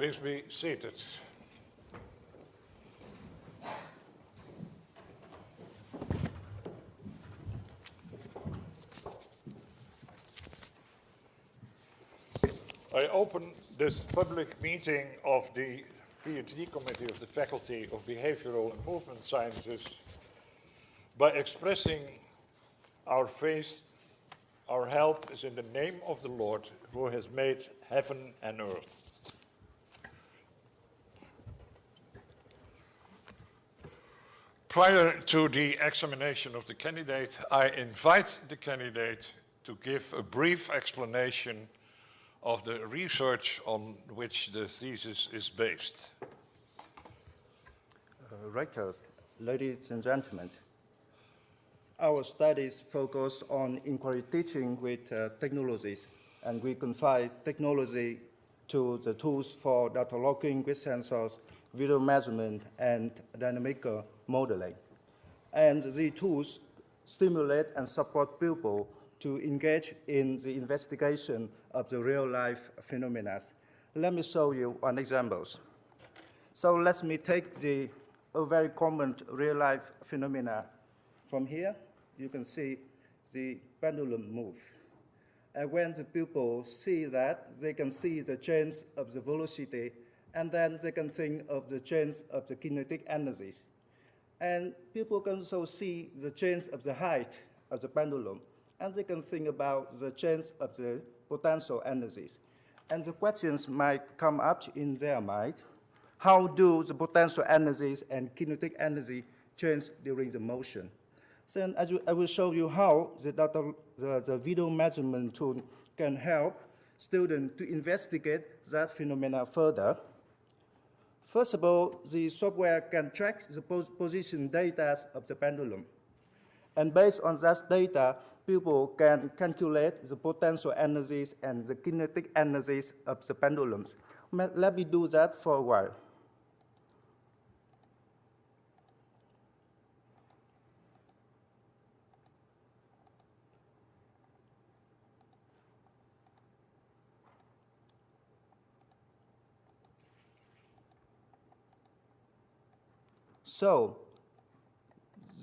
Please be seated. I open this public meeting of the PhD Committee of the Faculty of Behavioral and Movement Sciences by expressing our faith. Our help is in the name of the Lord, who has made heaven and earth. Prior to the examination of the candidate, I invite the candidate to give a brief explanation of the research on which the thesis is based. Rectors, ladies and gentlemen, our studies focus on inquiry teaching with technologies, and we confine technology to the tools for data logging with sensors, video measurement, and dynamic modeling. And the tools stimulate and support people to engage in the investigation of the real-life phenomena. Let me show you one example. So let me take a very common real-life phenomena. From here, you can see the pendulum move. And when the people see that, they can see the change of the velocity, and then they can think of the change of the kinetic energies. And people can also see the change of the height of the pendulum, and they can think about the change of the potential energies. And the questions might come up in their mind: how do the potential energies and kinetic energy change during the motion? So I will show you how the video measurement tool can help students to investigate that phenomena further. First of all, the software can track the position data of the pendulum. And based on that data, people can calculate the potential energies and the kinetic energies of the pendulums. Let me do that for a while. So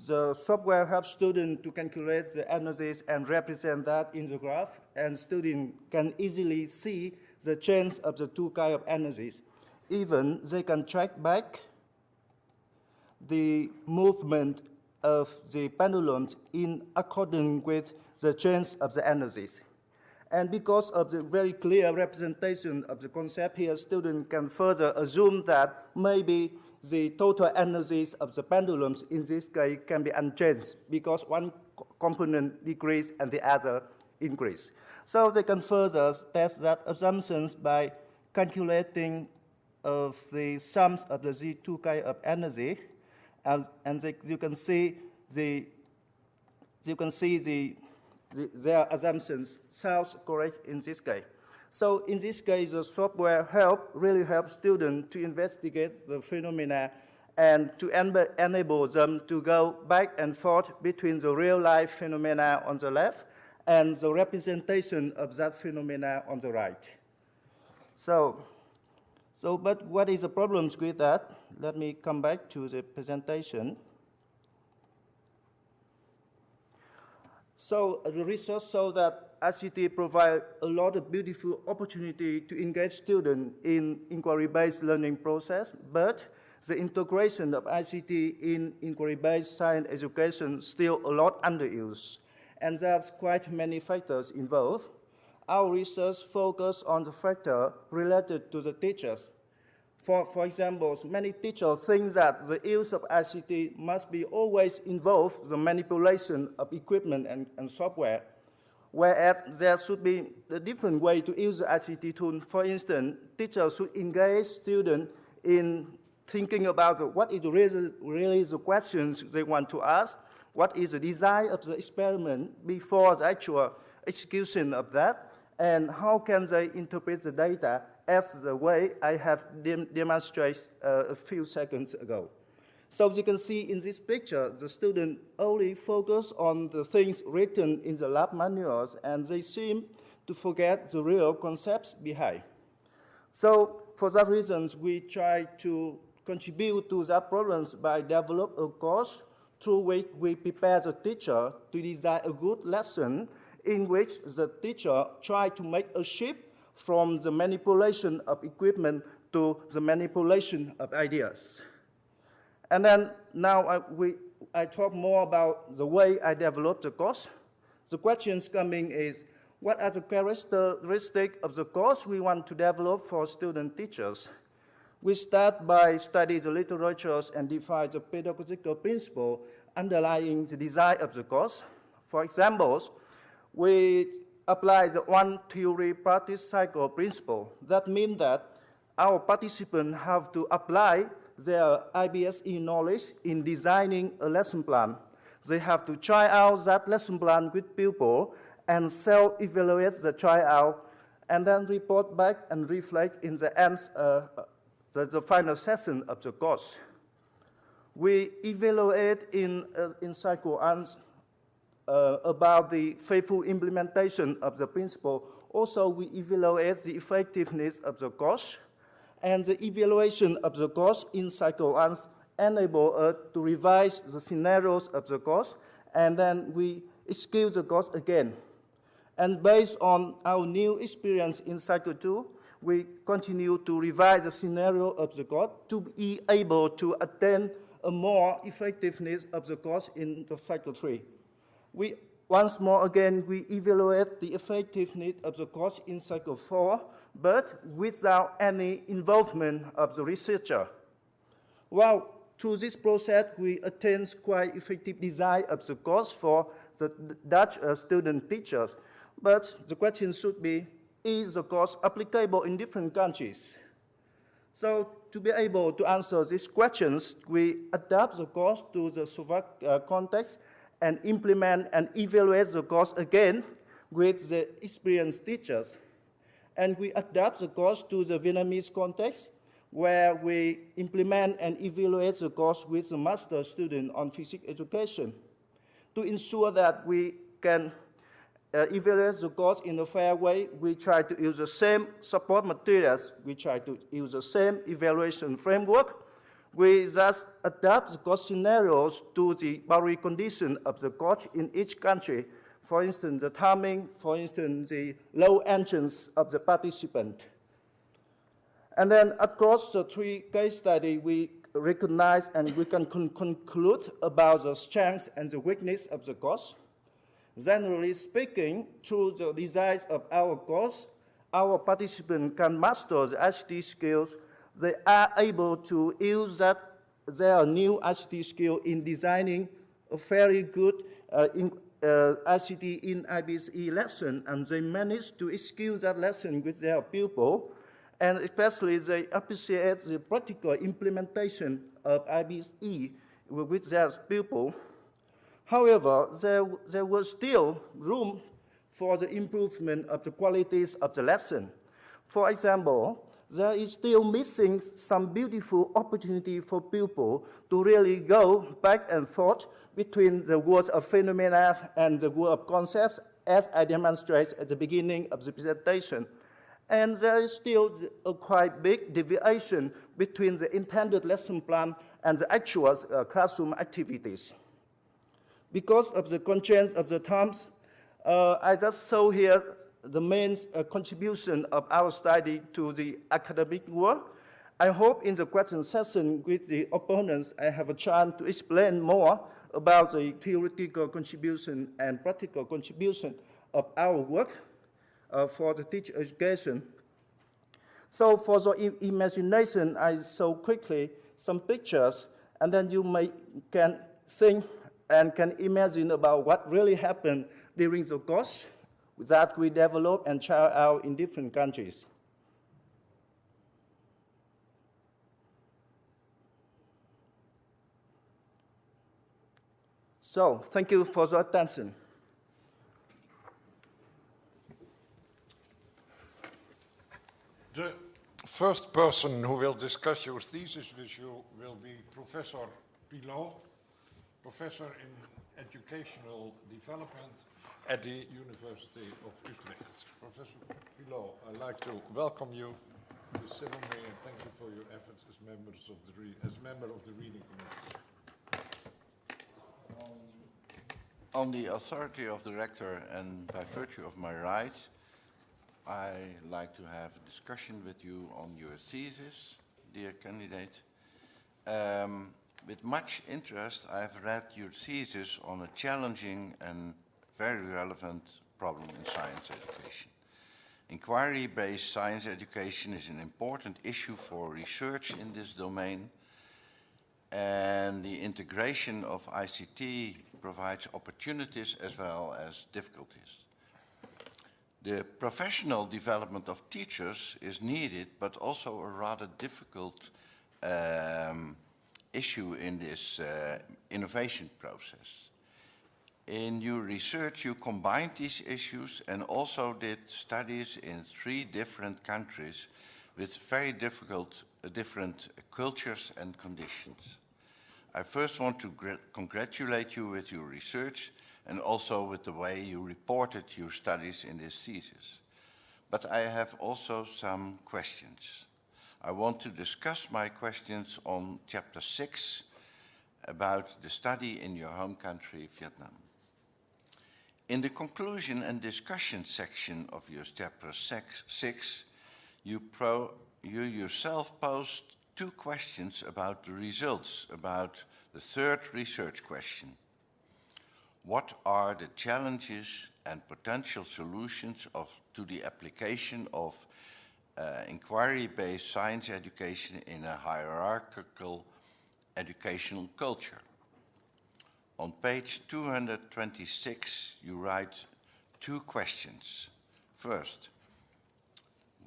the software helps students to calculate the energies and represent that in the graph, and students can easily see the change of the two kinds of energies. Even they can track back the movement of the pendulums in accordance with the change of the energies. And because of the very clear representation of the concept here, students can further assume that maybe the total energies of the pendulums in this case can be unchanged because one component decreases and the other increase. So they can further test that assumptions by calculating of the sums of the two kinds of energy, and you can see their assumptions sounds correct in this case. So in this case, the software really helps students to investigate the phenomena and to enable them to go back and forth between the real-life phenomena on the left and the representation of that phenomena on the right. But what is the problems with that? Let me come back to the presentation. So the research shows that ICT provides a lot of beautiful opportunity to engage students in inquiry-based learning process, but the integration of ICT in inquiry-based science education still a lot underused, and there's quite many factors involved. Our research focuses on the factor related to the teachers. For example, many teachers think that the use of ICT must be always involve the manipulation of equipment and software, whereas there should be a different way to use the ICT tool. For instance, teachers should engage students in thinking about what is really the questions they want to ask, what is the design of the experiment before the actual execution of that, and how can they interpret the data as the way I have demonstrated a few seconds ago. So you can see in this picture, the student only focus on the things written in the lab manuals, and they seem to forget the real concepts behind. So for that reason, we try to contribute to that problems by develop a course through which we prepare the teacher to design a good lesson in which the teacher try to make a shift from the manipulation of equipment to the manipulation of ideas. And then now I talk more about the way I develop the course. The questions coming is, what are the characteristics of the course we want to develop for student teachers? We start by studying the literatures and define the pedagogical principle underlying the design of the course. For example, we apply the one theory practice cycle principle. That means that our participants have to apply their IBSE knowledge in designing a lesson plan. They have to try out that lesson plan with pupils and self-evaluate the tryout, and then report back and reflect in the end, the final session of the course. We evaluate in cycle about the faithful implementation of the principle. Also, we evaluate the effectiveness of the course, and the evaluation of the course in cycle enable us to revise the scenarios of the course, and then we execute the course again. And based on our new experience in cycle 2, we continue to revise the scenario of the course to be able to attain a more effectiveness of the course in the cycle 3. Once more again, we evaluate the effectiveness of the course in cycle 4, but without any involvement of the researcher. Well, through this process, we attain quite effective design of the course for the Dutch student teachers. But the question should be, is the course applicable in different countries? So to be able to answer these questions, we adapt the course to the Slovak context and implement and evaluate the course again with the experienced teachers. And we adapt the course to the Vietnamese context, where we implement and evaluate the course with the master student on physics education. To ensure that we can evaluate the course in a fair way, we try to use the same support materials, we try to use the same evaluation framework. We thus adapt the course scenarios to the boundary condition of the course in each country. For instance, the timing, for instance, the low entrance of the participant. And then across the 3 case studies, we recognize and we can conclude about the strengths and the weakness of the course. Generally speaking, through the design of our course, our participants can master the ICT skills. They are able to use their new ICT skill in designing a very good ICT in IBSE lesson, and they manage to execute that lesson with their pupil, and especially they appreciate the practical implementation of IBSE with their pupil. However, there was still room for the improvement of the qualities of the lesson. For example, there is still missing some beautiful opportunity for people to really go back and forth between the words of phenomena and the word of concepts, as I demonstrated at the beginning of the presentation. And there is still a quite big deviation between the intended lesson plan and the actual classroom activities. Because of the constraints of the times, I just show here the main contribution of our study to the academic work. I hope in the question session with the opponents, I have a chance to explain more about the theoretical contribution and practical contribution of our work for the teacher education. So for the imagination, I show quickly some pictures, and then you can think and can imagine about what really happened during the course that we develop and try out in different countries. So, thank you for your attention. The first person who will discuss your thesis with you will be Professor Pilot, Professor in Educational Development at the University of Utrecht. Professor Pilot, I'd like to welcome you the ceremony, and thank you for your efforts as member of the reading committee. On the authority of the rector and by virtue of my right, I like to have a discussion with you on your thesis, dear candidate. With much interest, I've read your thesis on a challenging and very relevant problem in science education. Inquiry-based science education is an important issue for research in this domain, and the integration of ICT provides opportunities as well as difficulties. The professional development of teachers is needed, but also a rather difficult issue in this innovation process. In your research, you combined these issues and also did studies in 3 different countries with very different cultures and conditions. I first want to congratulate you with your research and also with the way you reported your studies in this thesis. But I have also some questions. I want to discuss my questions on chapter 6 about the study in your home country, Vietnam. In the conclusion and discussion section of your chapter 6, you yourself posed 2 questions about the results, about the 3rd research question. What are the challenges and potential solutions to the application of inquiry-based science education in a hierarchical educational culture? On page 226, you write 2 questions. First,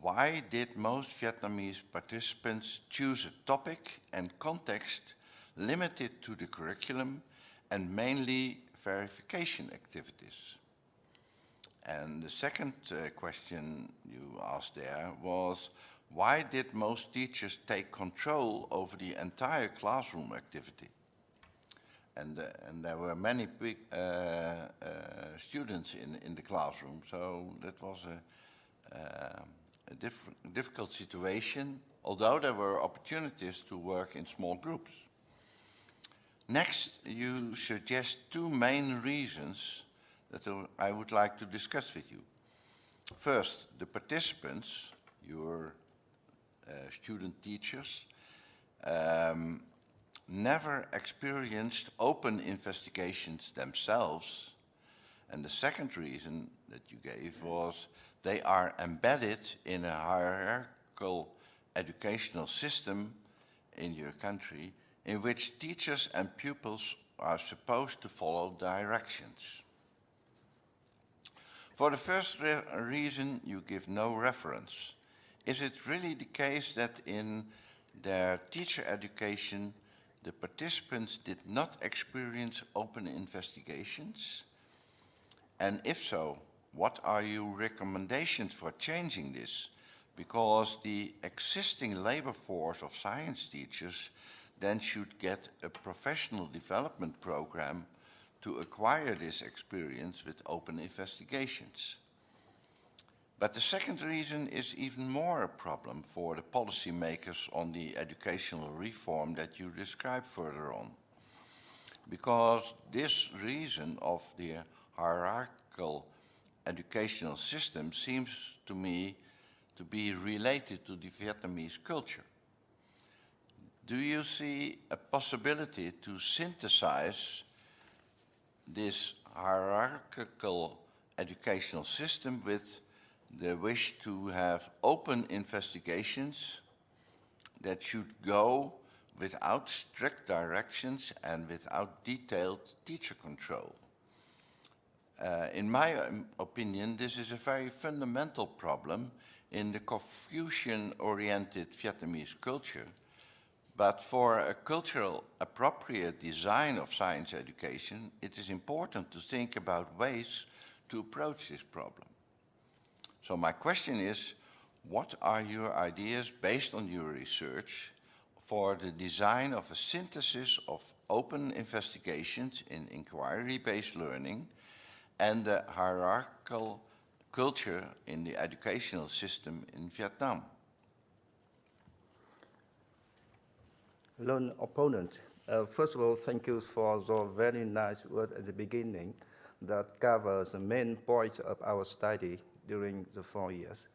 why did most Vietnamese participants choose a topic and context limited to the curriculum and mainly verification activities? And the second question you asked there was, why did most teachers take control over the entire classroom activity? And there were many big students in the classroom, so that was a difficult situation, although there were opportunities to work in small groups. Next, you suggest 2 main reasons that I would like to discuss with you. First, the participants, your student teachers, never experienced open investigations themselves. And the second reason that you gave was they are embedded in a hierarchical educational system in your country in which teachers and pupils are supposed to follow directions. For the first reason, you give no reference. Is it really the case that in their teacher education, the participants did not experience open investigations? And if so, what are your recommendations for changing this? Because the existing labor force of science teachers then should get a professional development program to acquire this experience with open investigations. But the second reason is even more a problem for the policymakers on the educational reform that you describe further on. Because this reason of the hierarchical educational system seems to me to be related to the Vietnamese culture. Do you see a possibility to synthesize this hierarchical educational system with the wish to have open investigations that should go without strict directions and without detailed teacher control? In my opinion, this is a very fundamental problem in the Confucian-oriented Vietnamese culture. But for a cultural appropriate design of science education, it is important to think about ways to approach this problem. So my question is, what are your ideas based on your research for the design of a synthesis of open investigations in inquiry-based learning and the hierarchical culture in the educational system in Vietnam? learn opponent. First of all, thank you for the very nice word at the beginning that covers the main points of our study during the 4 years.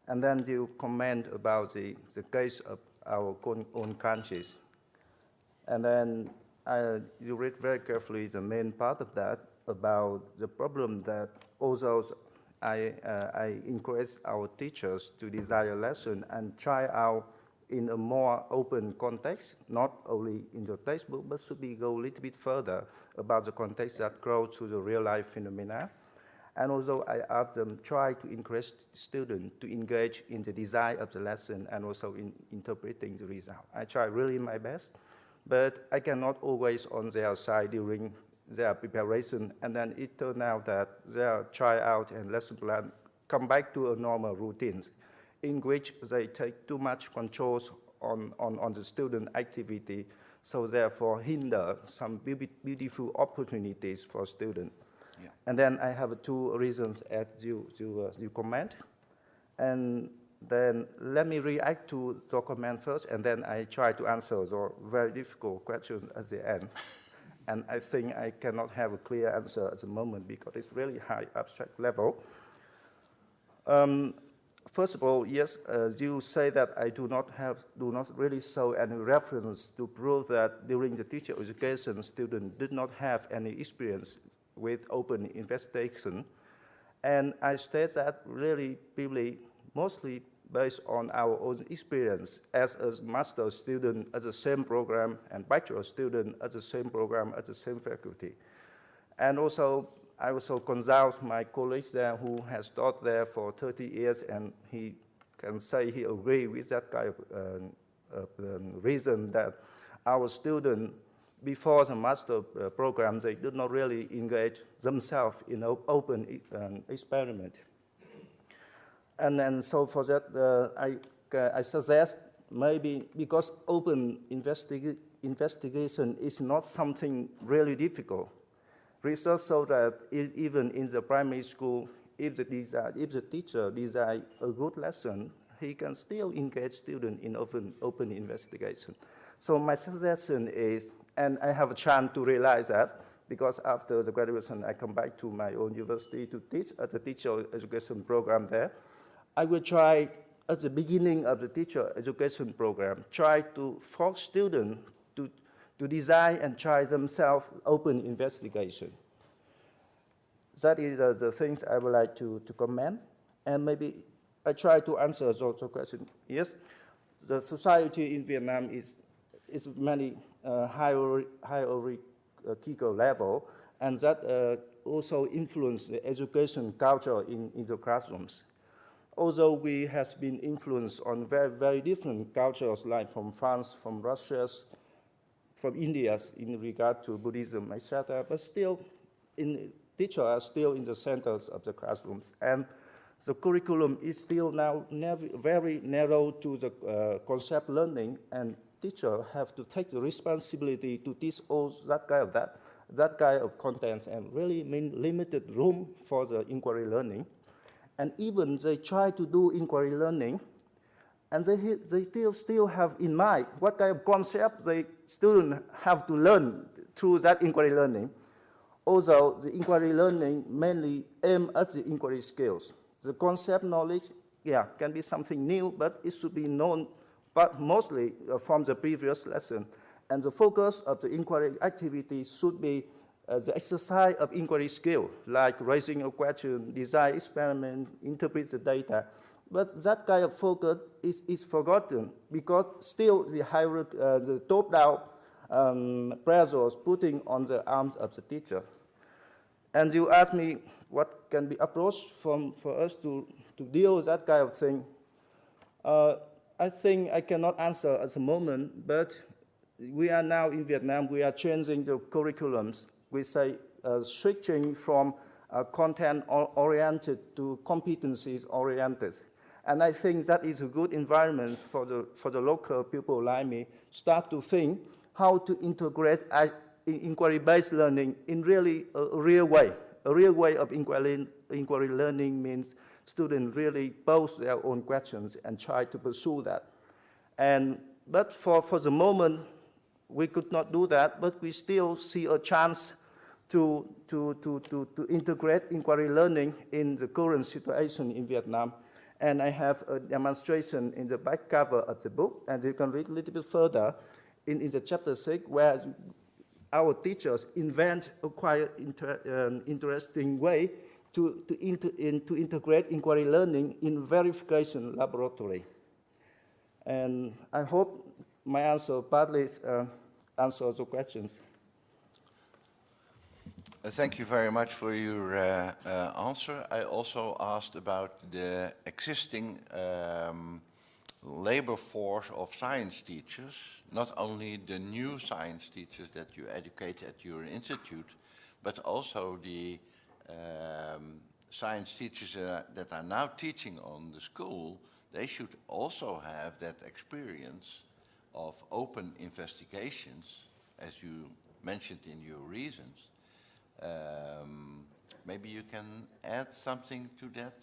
And then you comment about the case of our own countries. And then you read very carefully the main part of that about the problem that although I encourage our teachers to design a lesson and try out in a more open context, not only in the textbook, but should be go a little bit further about the context that grows to the real life phenomena. And also I ask them try to encourage students to engage in the design of the lesson and also in interpreting the result. I try really my best, but I cannot always on their side during their preparation, and then it turned out that their tryout and lesson plan come back to a normal routines in which they take too much controls on the student activity, so therefore hinder some beautiful opportunities for students. Yeah. And then I have 2 reasons as you comment. And then let me react to the comment first, and then I try to answer the very difficult question at the end. And I think I cannot have a clear answer at the moment because it's really high abstract level. First of all, yes, you say that I do not really show any reference to prove that during the teacher education, students did not have any experience with open investigation. And I state that really mostly based on our own experience as a master student at the same program and bachelor student at the same program at the same faculty. And also, I also consult my colleagues there who has taught there for 30 years, and he can say he agrees with that kind of reason that our students, before the master program, they did not really engage themselves in open experiment. And then so for that, I suggest maybe because open investigation is not something really difficult. Research shows that even in the primary school, if the teacher designs a good lesson, he can still engage students in open investigation. So my suggestion is, and I have a chance to realize that, because after the graduation, I come back to my own university to teach at the teacher education program there. I will try, at the beginning of the teacher education program, try to force students to design and try themselves open investigation. That is the things I would like to comment. And maybe I try to answer the question. Yes, the society in Vietnam is many hierarchical level, and that also influence the education culture in the classrooms. Although we have been influenced on very, very different cultures, like from France, from Russia, from India in regard to Buddhism, etc., but still, teachers are still in the centers of the classrooms. And the curriculum is still now very narrow to the concept learning, and teachers have to take the responsibility to teach all that kind of contents, and really mean limited room for the inquiry learning. And even they try to do inquiry learning, and they still have in mind what kind of concept the students have to learn through that inquiry learning. Although the inquiry learning mainly aim at the inquiry skills. The concept knowledge, yeah, can be something new, but it should be known, but mostly from the previous lesson. And the focus of the inquiry activity should be the exercise of inquiry skill, like raising a question, design experiment, interpret the data. But that kind of focus is forgotten because still the top-down pressures putting on the arms of the teacher. And you ask me what can be approached for us to deal with that kind of thing. I think I cannot answer at the moment, but we are now in Vietnam, we are changing the curriculums. We say switching from content-oriented to competencies-oriented. And I think that is a good environment for the local people like me start to think how to integrate inquiry-based learning in really a real way. A real way of inquiry learning means students really pose their own questions and try to pursue that. And But for the moment, we could not do that, but we still see a chance to integrate inquiry learning in the current situation in Vietnam. And I have a demonstration in the back cover of the book, and you can read a little bit further in the chapter 6, where our teachers invent a quite interesting way to integrate inquiry learning in verification laboratory. And I hope my answer partly answers the questions. Thank you very much for your answer. I also asked about the existing labor force of science teachers, not only the new science teachers that you educate at your institute, but also the science teachers that are now teaching on the school. They should also have that experience of open investigations, as you mentioned in your reasons. Maybe you can add something to that?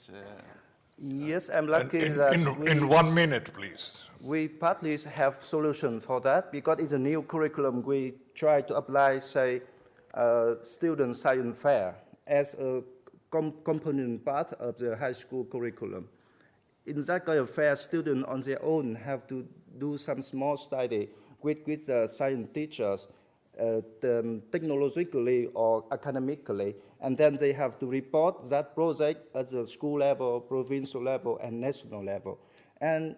Yes, I'm lucky in 1 minute, please. We partly have solution for that because it's a new curriculum. We try to apply, say, student science fair as a component part of the high school curriculum. In that kind of fair, students on their own have to do some small study with the science teachers, technologically or academically, and then they have to report that project at the school level, provincial level, and national level. And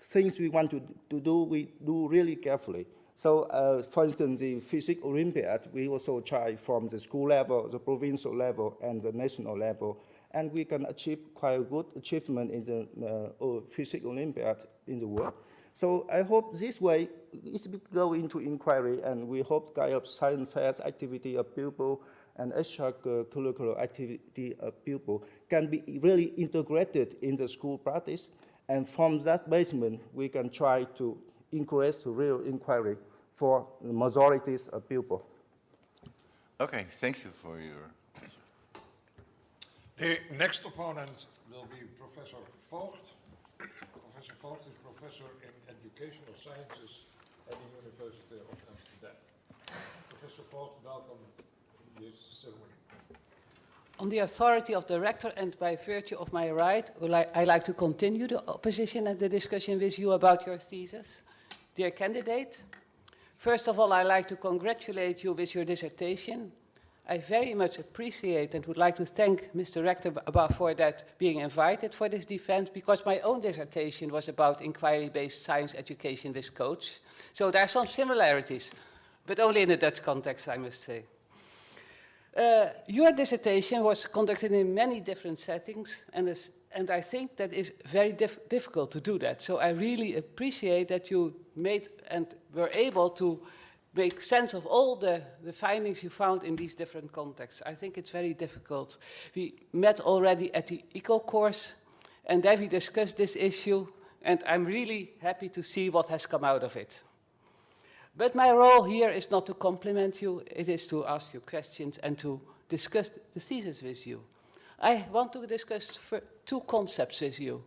things we want to do, we do really carefully. So, for instance, the physics Olympiad, we also try from the school level, the provincial level, and the national level, and we can achieve quite a good achievement in the physics Olympiad in the world. So I hope this way it will go into inquiry, and we hope kind of science fairs activity of pupil and extracurricular activity of pupil can be really integrated in the school practice, and from that basement we can try to encourage the real inquiry for the majorities of pupil. Okay, thank you for your answer. The next opponent will be Professor Vogt. Professor Vogt is Professor in Educational Sciences at the University of Amsterdam. Professor Vogt, welcome to this ceremony. On the authority of the rector and by virtue of my right, I like to continue the opposition and the discussion with you about your thesis. Dear candidate, first of all, I'd like to congratulate you with your dissertation. I very much appreciate and would like to thank Mr. Rector for that being invited for this defense, because my own dissertation was about inquiry-based science education with coach. So there are some similarities, but only in the Dutch context, I must say. Your dissertation was conducted in many different settings, and I think that is very difficult to do that. So I really appreciate that you made and were able to make sense of all the findings you found in these different contexts. I think it's very difficult. We met already at the ECO course, and there we discussed this issue, and I'm really happy to see what has come out of it. But my role here is not to compliment you, it is to ask you questions and to discuss the thesis with you. I want to discuss two concepts with you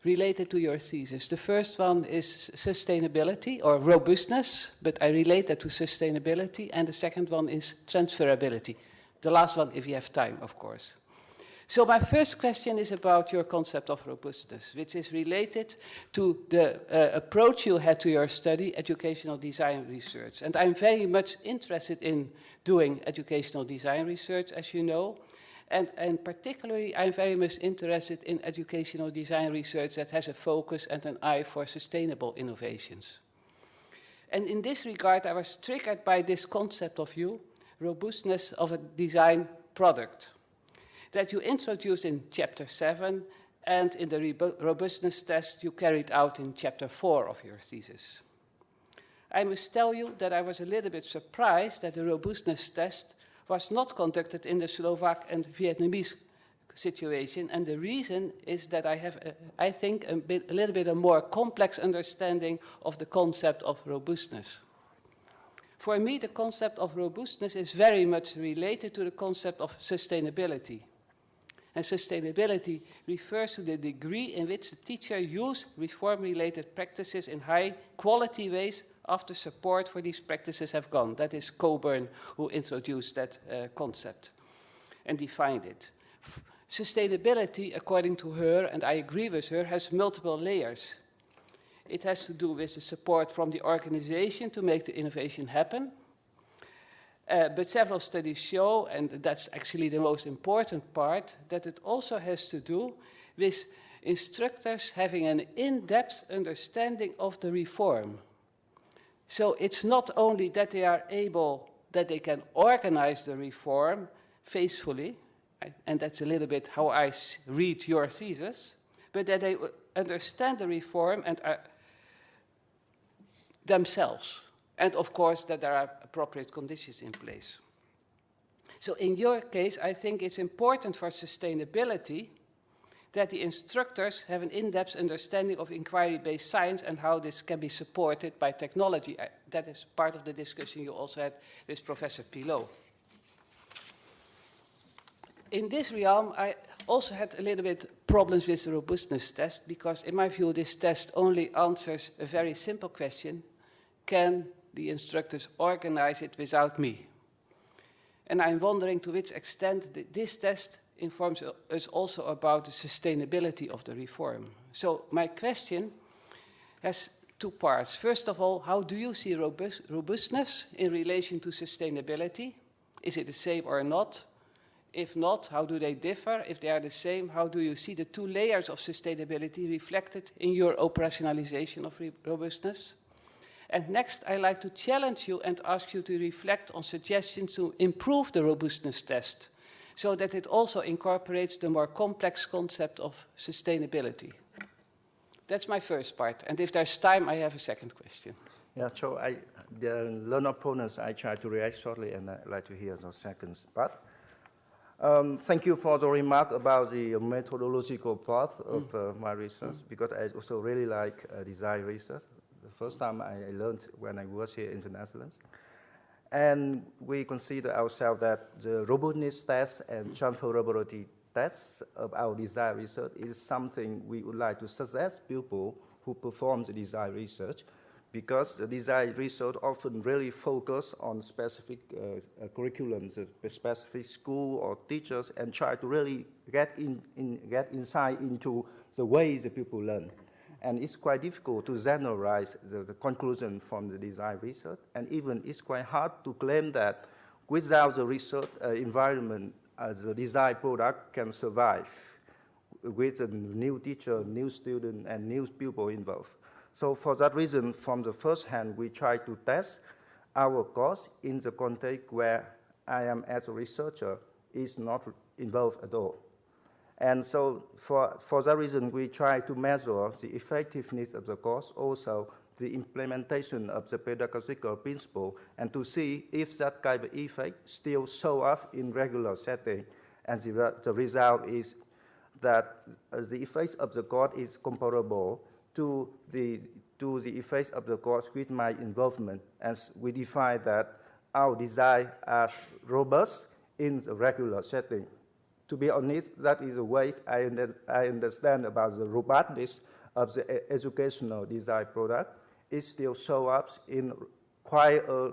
related to your thesis. The first one is sustainability or robustness, but I relate that to sustainability, and the second one is transferability. The last one, if you have time, of course. So my first question is about your concept of robustness, which is related to the approach you had to your study, educational design research. And I'm very much interested in doing educational design research, as you know. And particularly, I'm very much interested in educational design research that has a focus and an eye for sustainable innovations. And in this regard, I was triggered by this concept of you, robustness of a design product, that you introduced in Chapter 7 and in the robustness test you carried out in Chapter 4 of your thesis. I must tell you that I was a little bit surprised that the robustness test was not conducted in the Slovak and Vietnamese situation, and the reason is that I have, I think, a little bit a more complex understanding of the concept of robustness. For me, the concept of robustness is very much related to the concept of sustainability. And sustainability refers to the degree in which the teacher uses reform-related practices in high-quality ways after support for these practices have gone. That is Coburn who introduced that concept and defined it. Sustainability, according to her, and I agree with her, has multiple layers. It has to do with the support from the organization to make the innovation happen. But several studies show, and that's actually the most important part, that it also has to do with instructors having an in-depth understanding of the reform. So it's not only that they are able, that they can organize the reform faithfully, and that's a little bit how I read your thesis, but that they understand the reform and are themselves. And of course, that there are appropriate conditions in place. So in your case, I think it's important for sustainability that the instructors have an in-depth understanding of inquiry-based science and how this can be supported by technology. That is part of the discussion you also had with Professor Pilot. In this realm, I also had a little bit problems with the robustness test, because in my view, this test only answers a very simple question: can the instructors organize it without me? And I'm wondering to which extent this test informs us also about the sustainability of the reform. So my question has two parts. First of all, how do you see robustness in relation to sustainability? Is it the same or not? If not, how do they differ? If they are the same, how do you see the two layers of sustainability reflected in your operationalization of robustness? And next, I'd like to challenge you and ask you to reflect on suggestions to improve the robustness test, so that it also incorporates the more complex concept of sustainability. That's my first part. And if there's time, I have a second question. Yeah, so the learner opponents, I try to react shortly, and I'd like to hear the second part. Thank you for the remark about the methodological part of my research, because I also really like design research. The first time I learned when I was here in the Netherlands. And we consider ourselves that the robustness test and transferability tests of our design research is something we would like to suggest people who perform the design research, because the design research often really focus on specific curriculums, a specific school or teachers, and try to really get insight into the way the people learn. And it's quite difficult to generalize the conclusion from the design research. And even it's quite hard to claim that without the research environment, the design product can survive with a new teacher, new student, and new pupil involved. So for that reason, from the first hand, we try to test our course in the context where I am, as a researcher, is not involved at all. And so for that reason, we try to measure the effectiveness of the course, also the implementation of the pedagogical principle, and to see if that kind of effect still show up in regular setting. And the result is that the effects of the course is comparable to the effects of the course with my involvement, as we define that our design as robust in the regular setting. To be honest, that is the way I understand about the robustness of the educational design product. It still shows up in quite a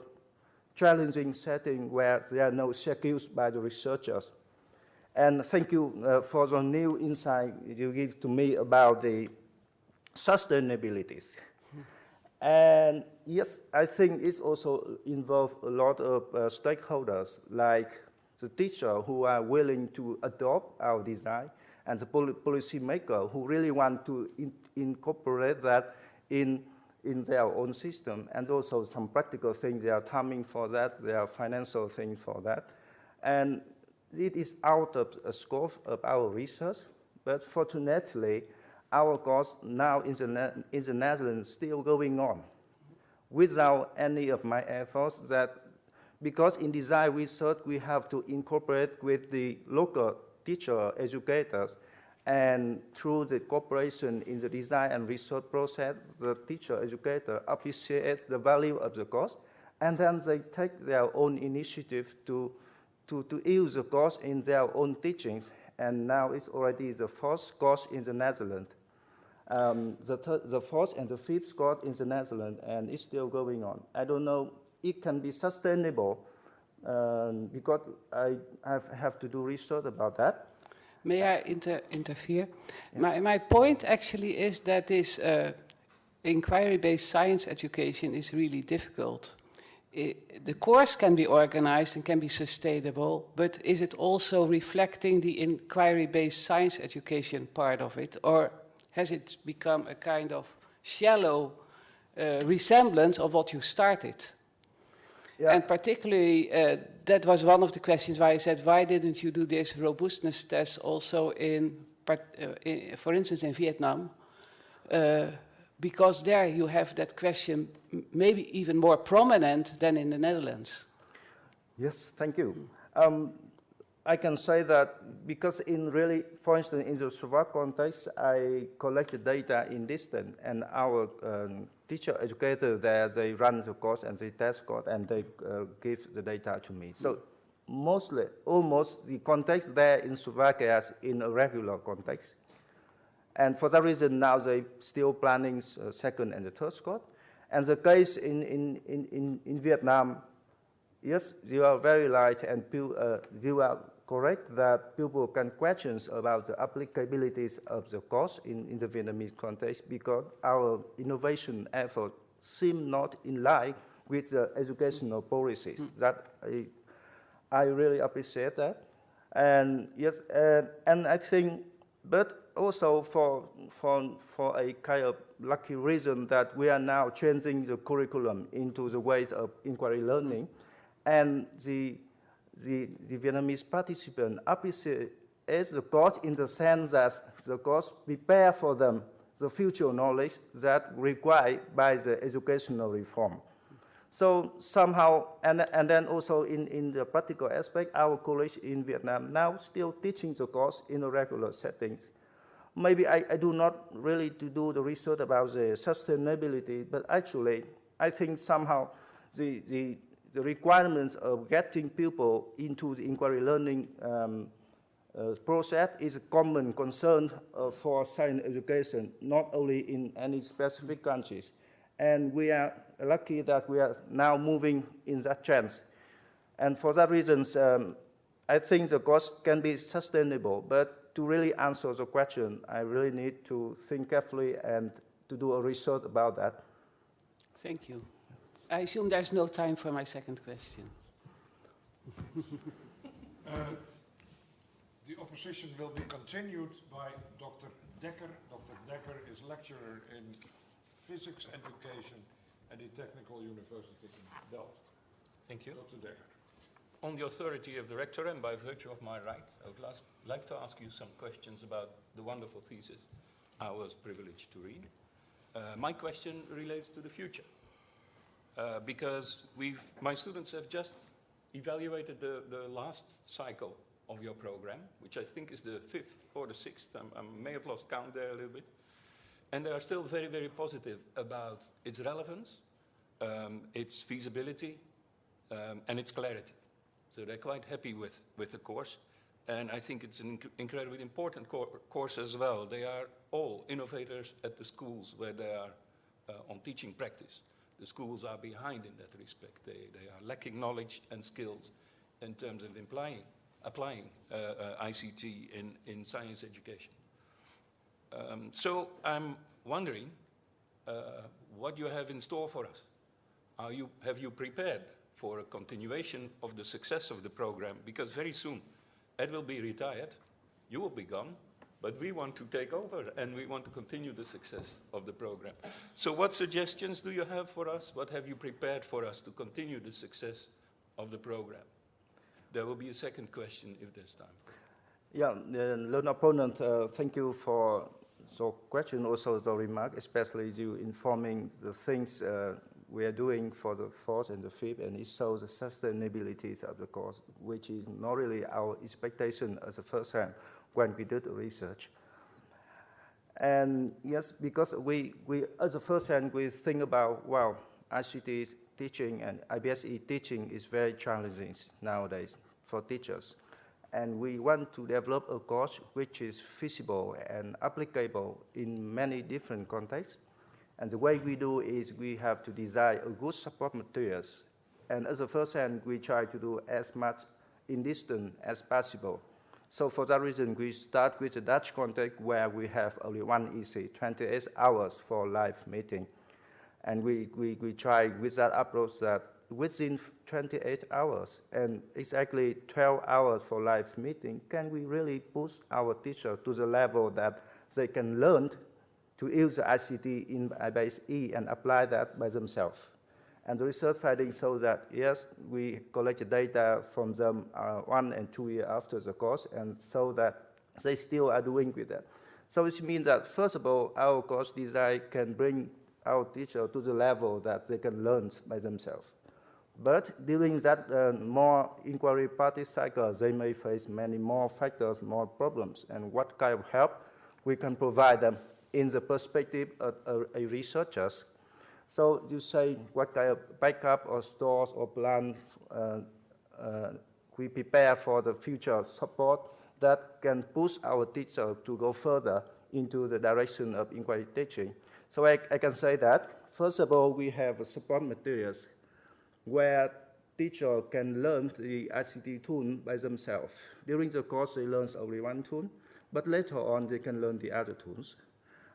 challenging setting where there are no schedules by the researchers. And thank you for the new insight you give to me about the sustainability. And yes, I think it's also involved a lot of stakeholders, like the teacher who are willing to adopt our design, and the policy maker who really want to incorporate that in their own system, and also some practical things, they are timing for that, there are financial things for that. And it is out of the scope of our research, but fortunately, our course now in the Netherlands still going on without any of my efforts, that because in design research we have to incorporate with the local teacher educators, and through the cooperation in the design and research process, the teacher educator appreciate the value of the course, and then they take their own initiative to use the course in their own teachings. and now it's already the fourth course in the Netherlands. The fourth and the fifth course in the Netherlands, and it's still going on. I don't know, it can be sustainable because I have to do research about that. May I interfere? Yeah. My point actually is that this inquiry-based science education is really difficult. The course can be organized and can be sustainable, but is it also reflecting the inquiry-based science education part of it, or has it become a kind of shallow resemblance of what you started? Yeah. And particularly, that was one of the questions why I said, why didn't you do this robustness test also for instance, in Vietnam? Because there you have that question maybe even more prominent than in the Netherlands. Yes, thank you. I can say that because for instance, in the Slovak context, I collected data in distance, and our teacher educator there, they run the course and they test course and they give the data to me. So almost the context there in Slovakia is in a regular context. And for that reason, now they still planning second and the third course. And the case in Vietnam, yes, you are very right, and you are correct that people can question about the applicabilities of the course in the Vietnamese context because our innovation efforts seem not in line with the educational policies. That I really appreciate that. And yes, and I think, but also for a kind of lucky reason that we are now changing the curriculum into the ways of inquiry learning, and the Vietnamese participant appreciate the course in the sense that the course prepare for them the future knowledge that required by the educational reform. So somehow, and then also in the practical aspect, our college in Vietnam now still teaching the course in a regular settings. Maybe I do not really to do the research about the sustainability, but actually I think somehow the requirements of getting people into the inquiry learning process is a common concern for science education, not only in any specific countries. And we are lucky that we are now moving in that chance. And for that reason, I think the course can be sustainable, but to really answer the question, I really need to think carefully and to do a research about that. Thank you. I assume there's no time for my second question. The opposition will be continued by Dr. Dekker. Dr. Dekker is lecturer in physics education at the Technical University in Delft. Thank you. Dr. Dekker. On the authority of the rector and by virtue of my right, I would like to ask you some questions about the wonderful thesis I was privileged to read. My question relates to the future. Because my students have just evaluated the last cycle of your program, which I think is the 5th or the 6th. I may have lost count there a little bit. And they are still very, very positive about its relevance, its feasibility, and its clarity. So they're quite happy with the course. And I think it's an incredibly important course as well. They are all innovators at the schools where they are on teaching practice. The schools are behind in that respect. They are lacking knowledge and skills in terms of applying ICT in science education. So I'm wondering what you have in store for us. Have you prepared for a continuation of the success of the program? Because very soon Ed will be retired, you will be gone, but we want to take over and we want to continue the success of the program. So what suggestions do you have for us? What have you prepared for us to continue the success of the program? There will be a second question if there's time. Yeah, learned opponent, thank you for the question, also the remark, especially you informing the things we are doing for the 4th and the 5th, and it shows the sustainability of the course, which is not really our expectation as a first hand when we did the research. And yes, because we as a first hand, we think about, wow, ICT teaching and IBSE teaching is very challenging nowadays for teachers. And we want to develop a course which is feasible and applicable in many different contexts. And the way we do is we have to design a good support materials. And as a first hand, we try to do as much in distance as possible. So for that reason, we start with the Dutch context where we have only one EC, 28 hours for live meeting. And we try with that approach that within 28 hours and exactly 12 hours for live meeting, can we really push our teacher to the level that they can learn to use the ICT in base E and apply that by themselves. And the research findings show that, yes, we collect data from them 1 and 2 years after the course, and so that they still are doing with that. So it means that, first of all, our course design can bring our teacher to the level that they can learn by themselves. But during that more inquiry party cycle, they may face many more factors, more problems, and what kind of help we can provide them in the perspective of a researchers. So you say what kind of backup or stores or plan we prepare for the future support that can push our teacher to go further into the direction of inquiry teaching. So I can say that, first of all, we have support materials where teacher can learn the ICT tool by themselves. During the course, they learn only one tool, but later on, they can learn the other tools.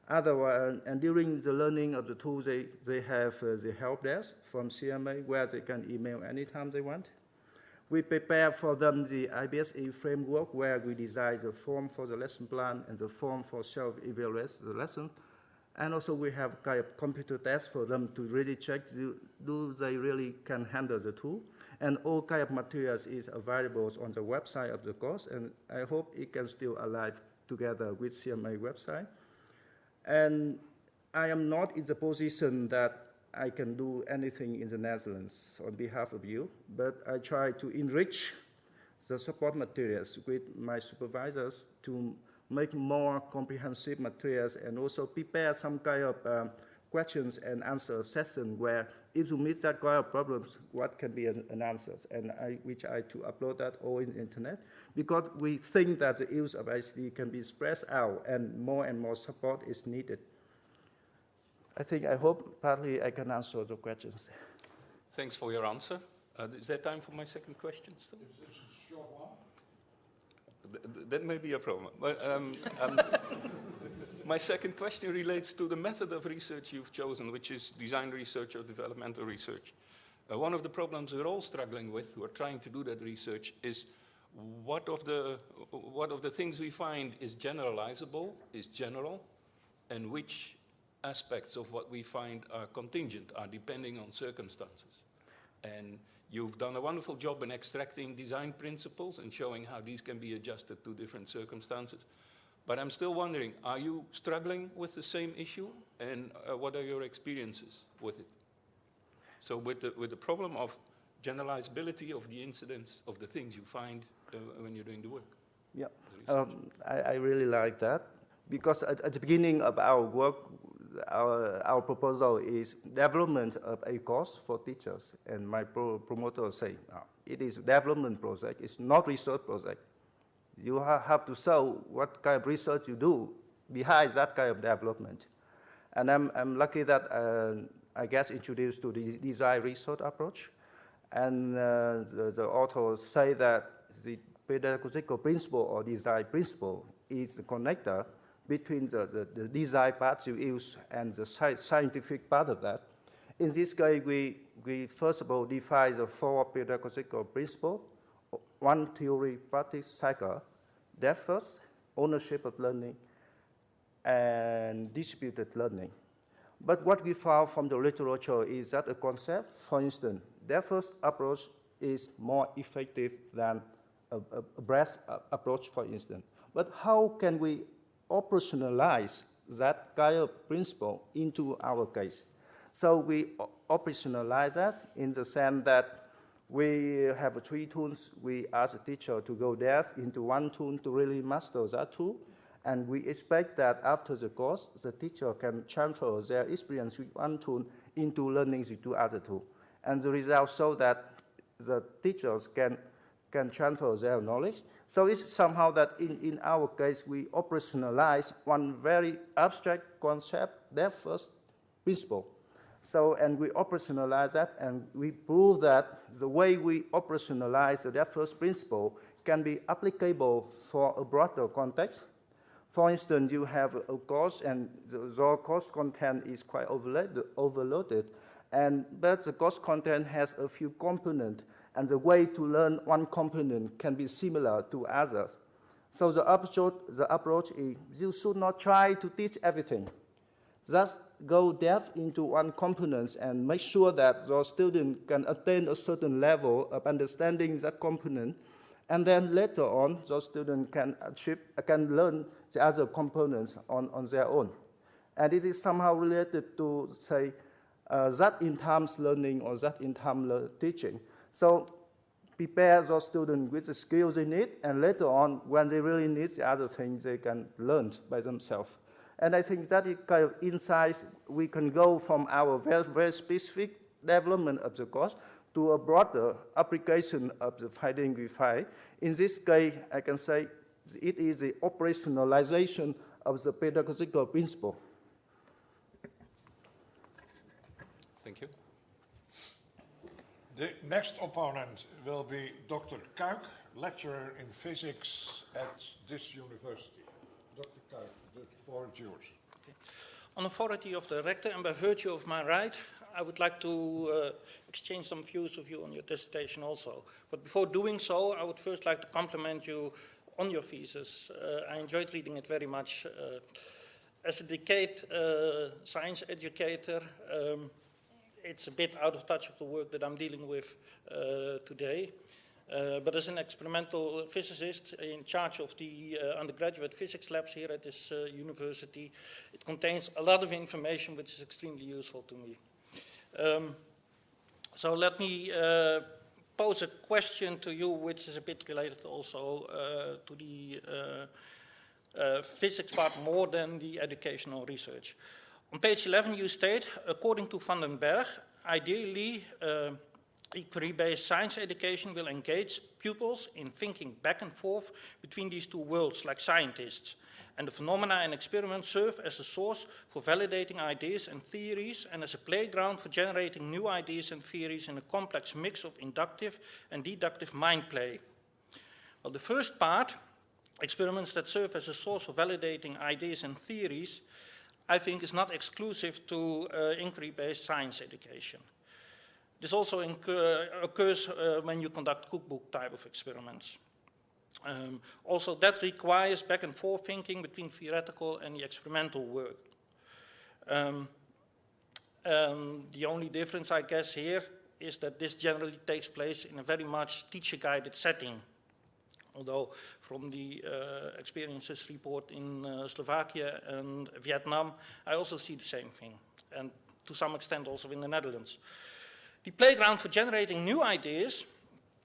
Otherwise, and during the learning of the tools, they have the help desk from CMA where they can email anytime they want. We prepare for them the IBSE framework where we design the form for the lesson plan and the form for self-evaluate the lesson. And also we have kind of computer tests for them to really check do they really can handle the tool. And all kind of materials is available on the website of the course, and I hope it can still alive together with CMA website. And I am not in the position that I can do anything in the Netherlands on behalf of you, but I try to enrich the support materials with my supervisors to make more comprehensive materials and also prepare some kind of questions and answer session where if you meet that kind of problems, what can be an answer? And we try to upload that all in the internet because we think that the use of ICT can be spread out and more support is needed. I hope partly I can answer the questions. Thanks for your answer. Is there time for my second question still? Is this a short one? That may be a problem. But, my second question relates to the method of research you've chosen, which is design research or developmental research. One of the problems we're all struggling with, who are trying to do that research, is what of the things we find is generalizable, is general, and which aspects of what we find are contingent, are depending on circumstances. And you've done a wonderful job in extracting design principles and showing how these can be adjusted to different circumstances. But I'm still wondering, are you struggling with the same issue? And what are your experiences with it? So with the problem of generalizability of the incidents of the things you find when you're doing the work. Yeah, I really like that because at the beginning of our work, our proposal is development of a course for teachers. And my promoters say, it is development project, it's not research project. You have to show what kind of research you do behind that kind of development. And I'm lucky that I get introduced to the design research approach. And the authors say that the pedagogical principle or design principle is the connector between the design part you use and the scientific part of that. In this case, we first of all define the 4 pedagogical principles. 1 theory practice cycle, depth first, ownership of learning, and distributed learning. But what we found from the literature is that a concept, for instance, depth first approach is more effective than a breadth approach, for instance. But how can we operationalize that kind of principle into our case? So we operationalize that in the sense that we have 3 tools. We ask the teacher to go depth into 1 tool to really master that tool. And we expect that after the course, the teacher can transfer their experience with 1 tool into learning with 2 other tools. And the results show that the teachers can can transfer their knowledge. So it's somehow that in our case, we operationalize one very abstract concept, their first principle. So, and we operationalize that, and we prove that the way we operationalize their first principle can be applicable for a broader context. For instance, you have a course, and the course content is quite overloaded, but the course content has a few components, and the way to learn one component can be similar to others. So the approach is you should not try to teach everything. Just go depth into one component and make sure that the student can attain a certain level of understanding that component, and then later on, the student can learn the other components on their own. And it is somehow related to, say, that in terms learning or that in terms teaching. So prepare the student with the skills they need, and later on, when they really need the other things, they can learn by themselves. And I think that is kind of insights we can go from our very, very specific development of the course to a broader application of the finding we find. In this case, I can say it is the operationalization of the pedagogical principle. Thank you. The next opponent will be Dr. Kuik, lecturer in physics at this university. Dr. Kuik, the floor is yours. On authority of the rector and by virtue of my right, I would like to exchange some views with you on your dissertation also. But before doing so, I would first like to compliment you on your thesis. I enjoyed reading it very much. As a decade science educator, it's a bit out of touch with the work that I'm dealing with today. But as an experimental physicist in charge of the undergraduate physics labs here at this university, it contains a lot of information which is extremely useful to me. So let me pose a question to you which is a bit related also to the physics part more than the educational research. On page 11 you state, according to Van den Berg, ideally inquiry-based science education will engage pupils in thinking back and forth between these two worlds like scientists. And the phenomena and experiments serve as a source for validating ideas and theories and as a playground for generating new ideas and theories in a complex mix of inductive and deductive mind play. Well, the first part, experiments that serve as a source for validating ideas and theories, I think is not exclusive to inquiry-based science education. This also occurs when you conduct cookbook type of experiments. Also, that requires back and forth thinking between theoretical and the experimental work. The only difference, I guess, here is that this generally takes place in a very much teacher-guided setting. Although from the experiences report in Slovakia and Vietnam, I also see the same thing, and to some extent also in the Netherlands. The playground for generating new ideas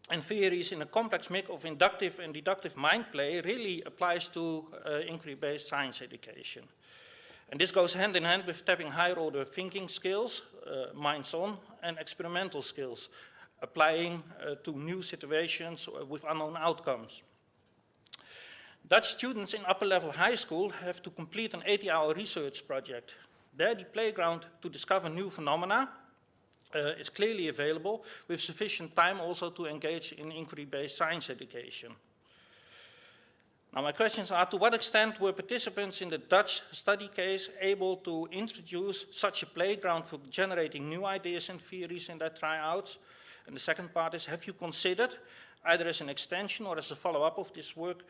and theories in a complex mix of inductive and deductive mind play really applies to inquiry-based science education. And this goes hand in hand with tapping higher-order thinking skills, minds-on, and experimental skills, applying to new situations with unknown outcomes. Dutch students in upper-level high school have to complete an 80-hour research project. There, the playground to discover new phenomena is clearly available, with sufficient time also to engage in inquiry-based science education. Now, my questions are, to what extent were participants in the Dutch study case able to introduce such a playground for generating new ideas and theories in their tryouts? And the second part is, have you considered, either as an extension or as a follow-up of this work,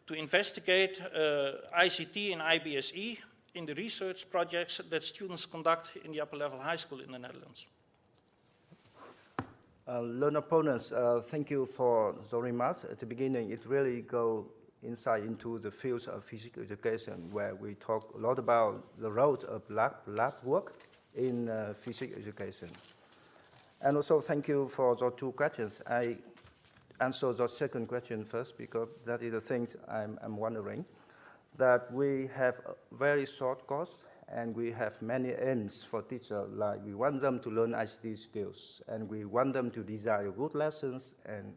to investigate ICT and IBSE in the research projects that students conduct in the upper-level high school in the Netherlands? Learned opponents, thank you for the remarks. At the beginning, it really goes insight into the fields of physical education, where we talk a lot about the role of lab work in physics education. And also, thank you for the two questions. I answer the second question first, because that is the things I'm wondering. That we have a very short course, and we have many aims for teachers, like we want them to learn ICT skills, and we want them to design good lessons, and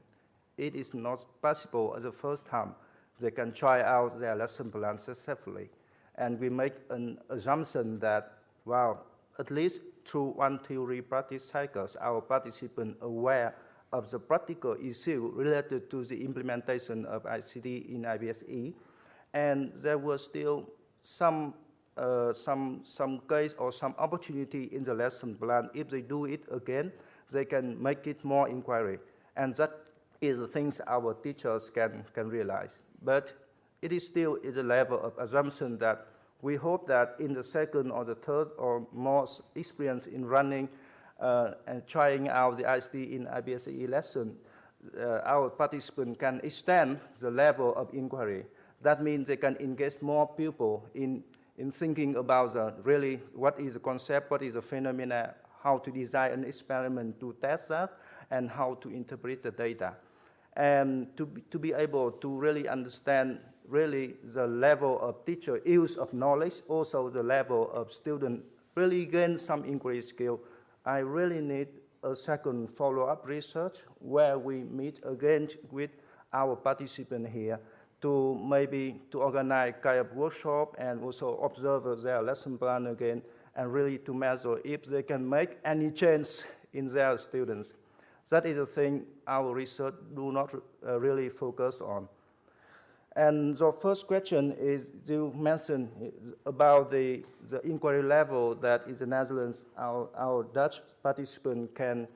it is not possible at the first time, they can try out their lesson plan successfully. And we make an assumption that, well, at least through one theory practice cycles, our participants are aware of the practical issue related to the implementation of ICT in IBSE. And there was still some case or some opportunity in the lesson plan. If they do it again, they can make it more inquiry. And that is the things our teachers can realize. But it is still at the level of assumption that we hope that in the second or the third or more experience in running and trying out the ICT in IBSE lesson, our participants can extend the level of inquiry. That means they can engage more people in thinking about really what is the concept, what is the phenomena, how to design an experiment to test that, and how to interpret the data. And to be able to really understand really the level of teacher use of knowledge, also the level of student really gain some inquiry skill, I really need a second follow-up research where we meet again with our participants here to maybe to organize kind of workshop and also observe their lesson plan again and really to measure if they can make any change in their students. That is the thing our research do not really focus on. And the first question is, you mentioned about the inquiry level that in the Netherlands, our Dutch participant can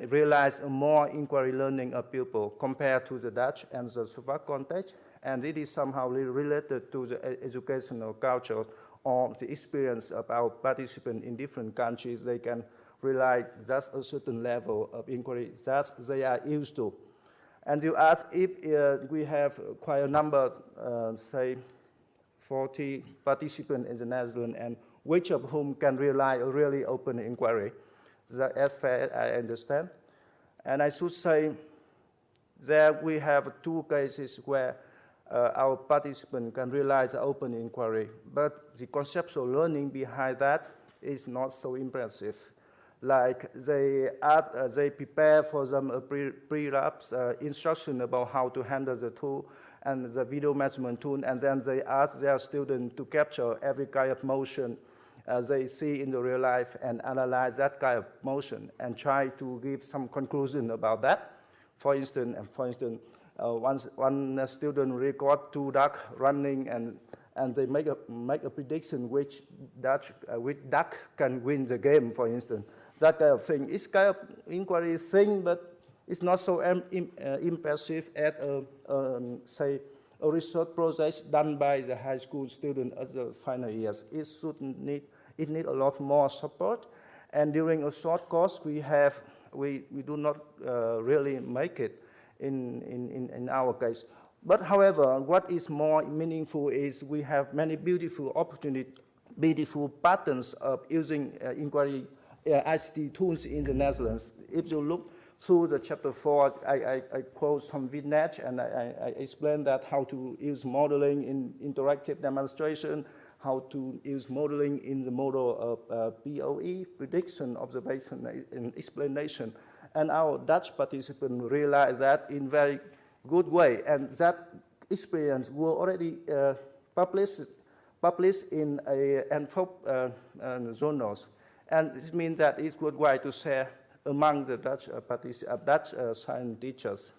realize a more inquiry learning of pupil compared to the Dutch and the Slovak context. And it is somehow related to the educational culture or the experience of our participants in different countries. They can realize just a certain level of inquiry that they are used to. And you ask if we have quite a number, say 40 participants in the Netherlands, and which of whom can rely a really open inquiry. That, as far as I understand. And I should say that we have two cases where our participants can realize open inquiry, but the conceptual learning behind that is not so impressive. Like they prepare for them a pre-labs instruction about how to handle the tool and the video measurement tool, and then they ask their students to capture every kind of motion they see in the real life and analyze that kind of motion and try to give some conclusion about that. For instance, one student record 2 ducks running and they make a prediction which duck can win the game, for instance. That kind of thing. It's kind of inquiry thing, but it's not so impressive as say a research project done by the high school student at the final years. It need a lot more support, and during a short course we do not really make it in our case. But however, what is more meaningful is we have many beautiful opportunities, beautiful patterns of using inquiry ICT tools in the Netherlands. If you look through the chapter 4, I quote some vignettes and I explain that how to use modeling in interactive demonstration, how to use modeling in the model of POE, prediction, observation, and explanation. And our Dutch participants realized that in very good way, and that experience were already published in Anthrop journals. And this means that it's a good way to share among the Dutch science teachers.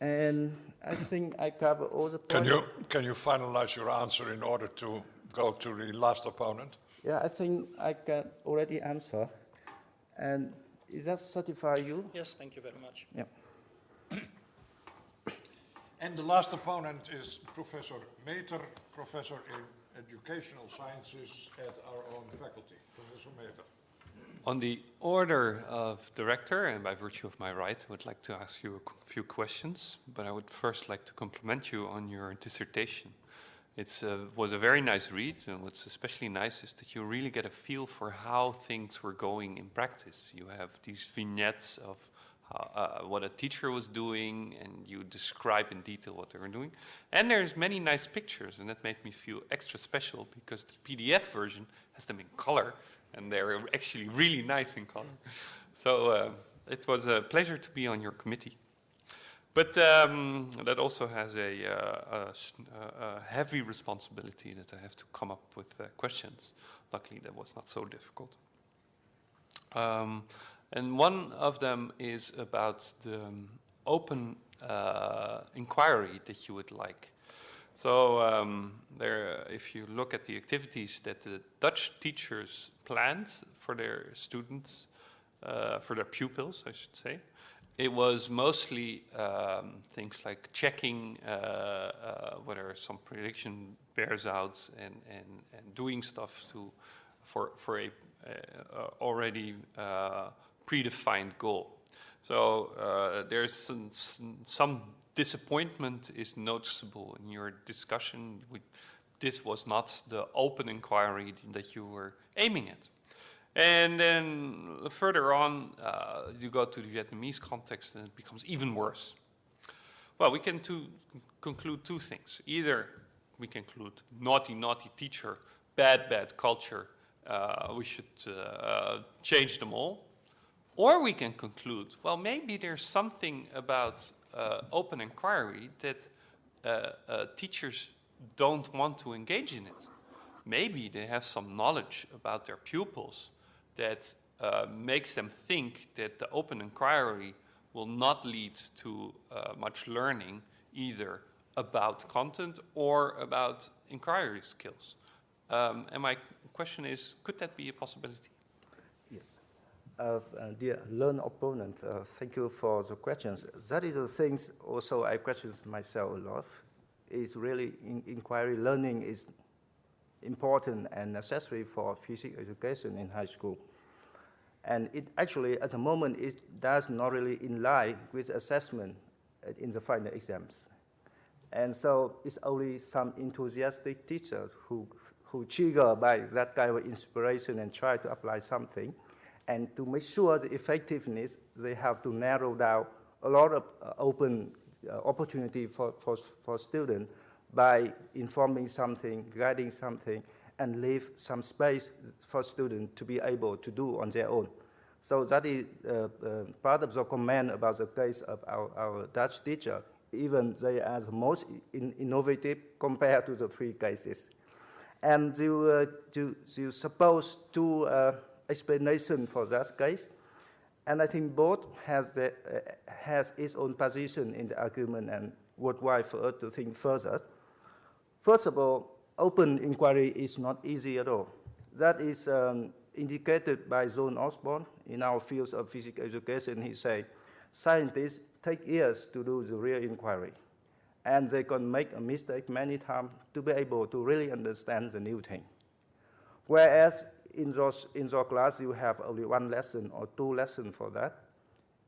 And I think I cover all the points. Can you finalize your answer in order to go to the last opponent? Yeah, I think I can already answer. And is that satisfy you? Yes, thank you very much. Yeah. And the last opponent is Professor Meter, Professor in Educational Sciences at our own faculty. Professor Meter. On the order of director, and by virtue of my right, I would like to ask you a few questions, but I would first like to compliment you on your dissertation. It was a very nice read, and what's especially nice is that you really get a feel for how things were going in practice. You have these vignettes of what a teacher was doing, and you describe in detail what they were doing. And there's many nice pictures, and that made me feel extra special because the PDF version has them in color, and they're actually really nice in color. So it was a pleasure to be on your committee. But that also has a heavy responsibility that I have to come up with questions. Luckily, that was not so difficult. And one of them is about the open inquiry that you would like. So if you look at the activities that the Dutch teachers planned for their students, for their pupils, I should say, it was mostly things like checking whether some prediction bears out and doing stuff for a already predefined goal. So there's some disappointment is noticeable in your discussion. This was not the open inquiry that you were aiming at. And then further on, you go to the Vietnamese context and it becomes even worse. Well, we can conclude two things. Either we conclude naughty, naughty teacher, bad, bad culture, we should change them all. Or we can conclude, well, maybe there's something about open inquiry that teachers don't want to engage in it. Maybe they have some knowledge about their pupils that makes them think that the open inquiry will not lead to much learning either about content or about inquiry skills. And my question is, could that be a possibility? Yes. Dear learned opponent, thank you for the questions. That is the things also I question myself a lot. Is really inquiry learning is important and necessary for physics education in high school. And it actually, at the moment, it does not really in line with assessment in the final exams. And so it's only some enthusiastic teachers who triggered by that kind of inspiration and try to apply something. And to make sure the effectiveness, they have to narrow down a lot of open opportunity for students by informing something, guiding something, and leave some space for students to be able to do on their own. So that is part of the comment about the case of our Dutch teacher. Even they are the most innovative compared to the three cases. And you suppose two explanations for that case. And I think both has its own position in the argument and worthwhile for us to think further. First of all, open inquiry is not easy at all. That is indicated by John Osborne in our fields of physics education. He said, scientists take years to do the real inquiry, and they can make a mistake many times to be able to really understand the new thing. Whereas in your class, you have only one lesson or two lessons for that.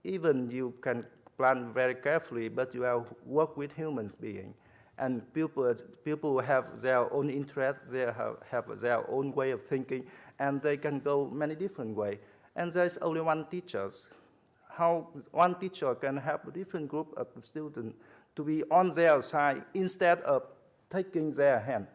Even you can plan very carefully, but you have work with human beings. And people have their own interests, they have their own way of thinking, and they can go many different ways. And there's only one teacher. How one teacher can have a different group of students to be on their side instead of taking their hand.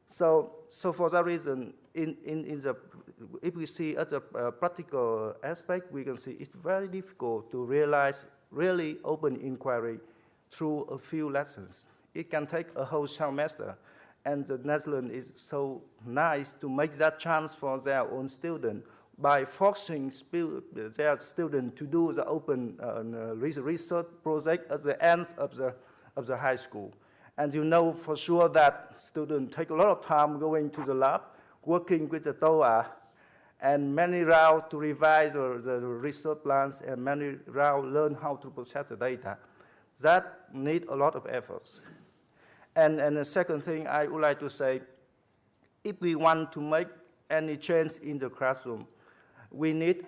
So for that reason, if we see at a practical aspect, we can see it's very difficult to realize really open inquiry through a few lessons. It can take a whole semester, and the Netherlands is so nice to make that chance for their own students by forcing their students to do the open research project at the end of the high school. And you know for sure that students take a lot of time going to the lab, working with the TOA, and many rounds to revise the research plans, and many rounds learn how to process the data. That needs a lot of efforts. And the second thing I would like to say, if we want to make any change in the classroom, we need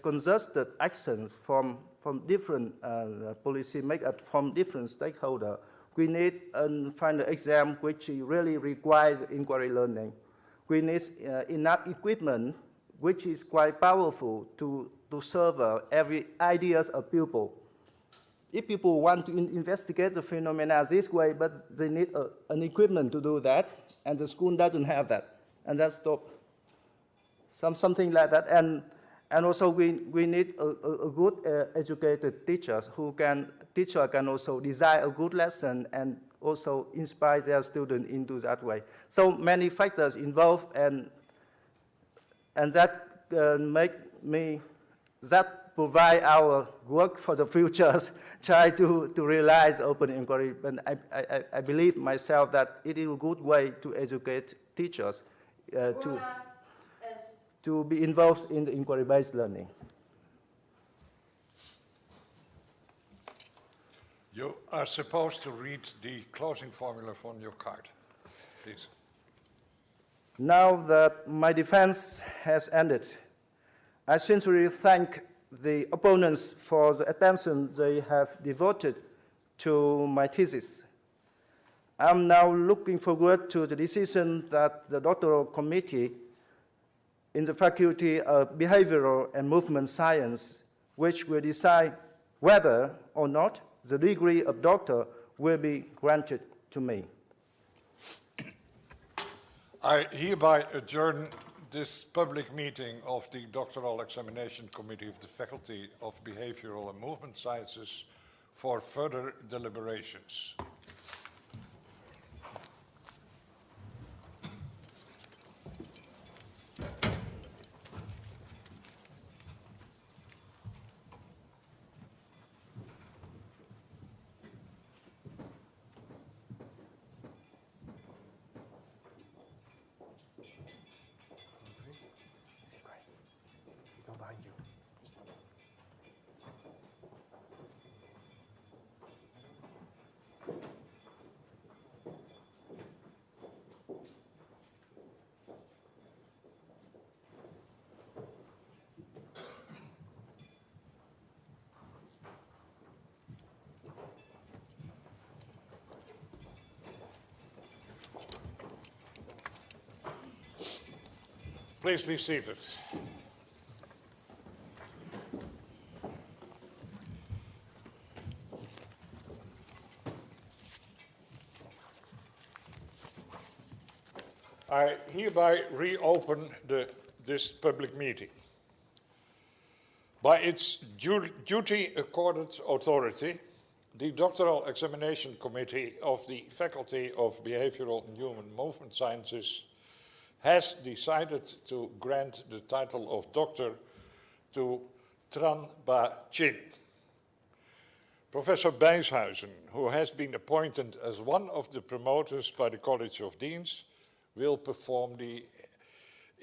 concerted actions from different policy makers, from different stakeholders. We need a final exam which really requires inquiry learning. We need enough equipment which is quite powerful to serve every ideas of pupil. If people want to investigate the phenomena this way, but they need an equipment to do that, and the school doesn't have that, and that's stop. Something like that. And also we need a good educated teachers teacher can also design a good lesson and also inspire their students into that way. So many factors involved, and that that provide our work for the futures, try to realize open inquiry. And I believe myself that it is a good way to educate teachers to be involved in the inquiry-based learning. You are supposed to read the closing formula from your card, please. Now that my defense has ended, I sincerely thank the opponents for the attention they have devoted to my thesis. I'm now looking forward to the decision that the doctoral committee in the Faculty of Behavioral and Movement Science, which will decide whether or not the degree of doctor will be granted to me. I hereby adjourn this public meeting of the Doctoral Examination Committee of the Faculty of Behavioral and Movement Sciences for further deliberations. Please be seated. I hereby reopen this public meeting. By its duty-accorded authority, the Doctoral Examination Committee of the Faculty of Behavioral and Human Movement Sciences has decided to grant the title of doctor to Tran Ba Chin. Professor Bijshuizen, who has been appointed as one of the promoters by the College of Deans, will perform the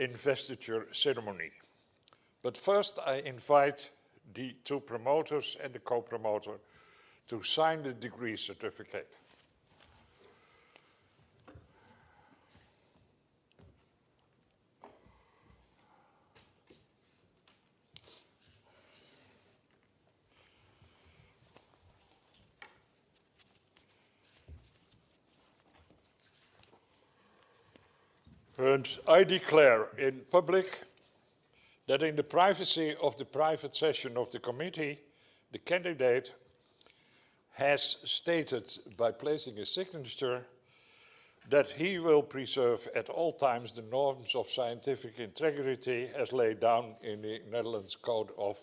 investiture ceremony. But first I invite the two promoters and the co-promoter to sign the degree certificate. And I declare in public that in the privacy of the private session of the committee, the candidate has stated by placing a signature that he will preserve at all times the norms of scientific integrity as laid down in the Netherlands Code of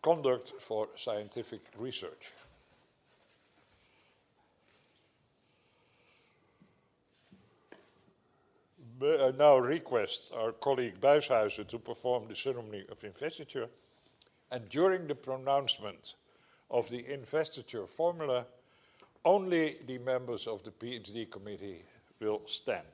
Conduct for Scientific Research. I now request our colleague Bijshuizen to perform the ceremony of investiture, and during the pronouncement of the investiture formula, only the members of the PhD committee will stand.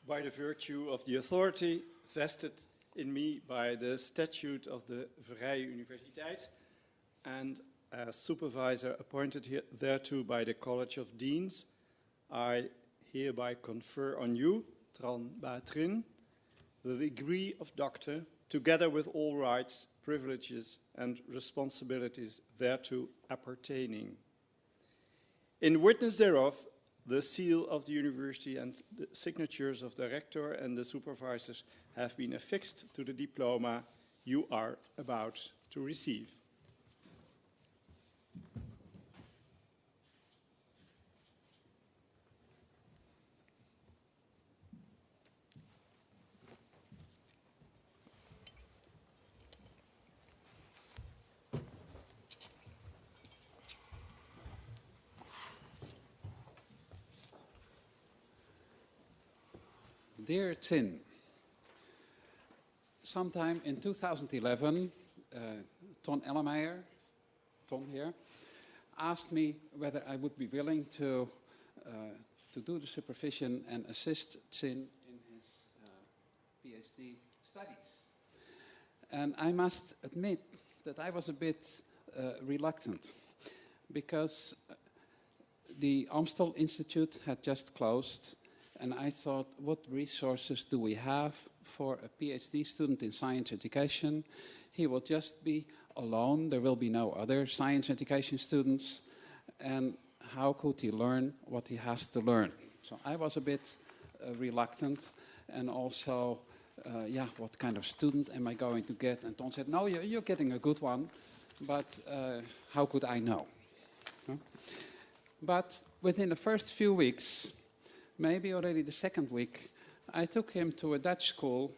By the virtue of the authority vested in me by the statute of the Vrije Universiteit, and as supervisor appointed thereto by the College of Deans, I hereby confer on you, Tran Ba Chin, the degree of doctor, together with all rights, privileges, and responsibilities thereto appertaining. In witness thereof, the seal of the university and the signatures of the rector and the supervisors have been affixed to the diploma you are about to receive. Dear Tin, sometime in 2011, Ton Ellemeyer, Ton here, asked me whether I would be willing to do the supervision and assist Tin in his PhD studies. And I must admit that I was a bit reluctant, because the Amstel Institute had just closed, and I thought, what resources do we have for a PhD student in science education? He will just be alone, there will be no other science education students, and how could he learn what he has to learn? So I was a bit reluctant, and also, yeah, what kind of student am I going to get? And Ton said, no, you're getting a good one, but how could I know? No? But within the first few weeks, maybe already the second week, I took him to a Dutch school,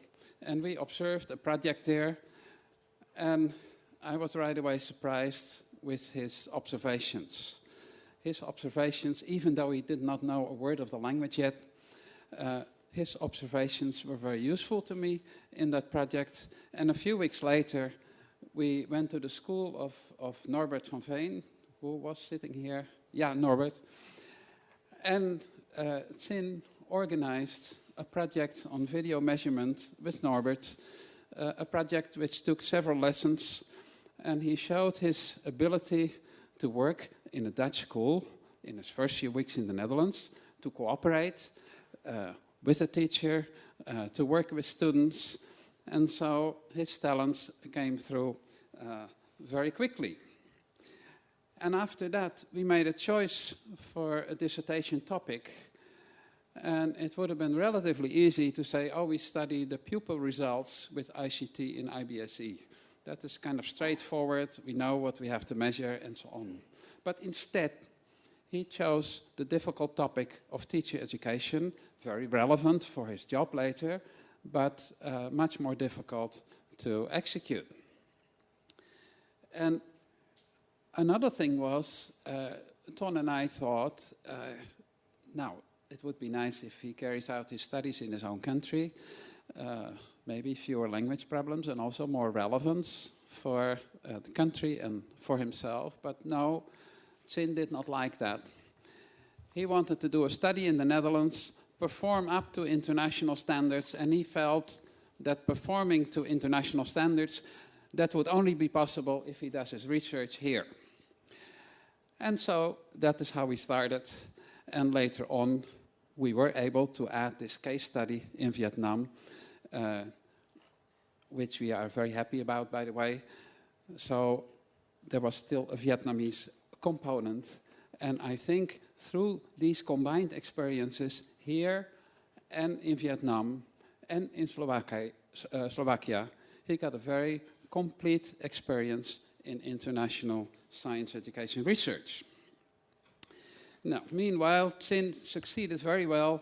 and we observed a project there, and I was right away surprised with his observations. His observations, even though he did not know a word of the language yet, his observations were very useful to me in that project. And a few weeks later, we went to the school of Norbert van Veen, who was sitting here. Yeah, Norbert. And Tin organized a project on video measurement with Norbert, a project which took several lessons, and he showed his ability to work in a Dutch school in his first few weeks in the Netherlands, to cooperate with a teacher, to work with students, and so his talents came through very quickly. And after that, we made a choice for a dissertation topic. And it would have been relatively easy to say, oh, we study the pupil results with ICT in IBSE. That is kind of straightforward. We know what we have to measure and so on. But instead, he chose the difficult topic of teacher education, very relevant for his job later, but much more difficult to execute. And another thing was, Ton and I thought, now, it would be nice if he carries out his studies in his own country, maybe fewer language problems and also more relevance for the country and for himself. But no, Tin did not like that. He wanted to do a study in the Netherlands, perform up to international standards, and he felt that performing to international standards, that would only be possible if he does his research here. And so that is how we started. And later on, we were able to add this case study in Vietnam, which we are very happy about, by the way. So there was still a Vietnamese component. And I think through these combined experiences here and in Vietnam and in Slovakia, he got a very complete experience in international science education research. Now, meanwhile, Tin succeeded very well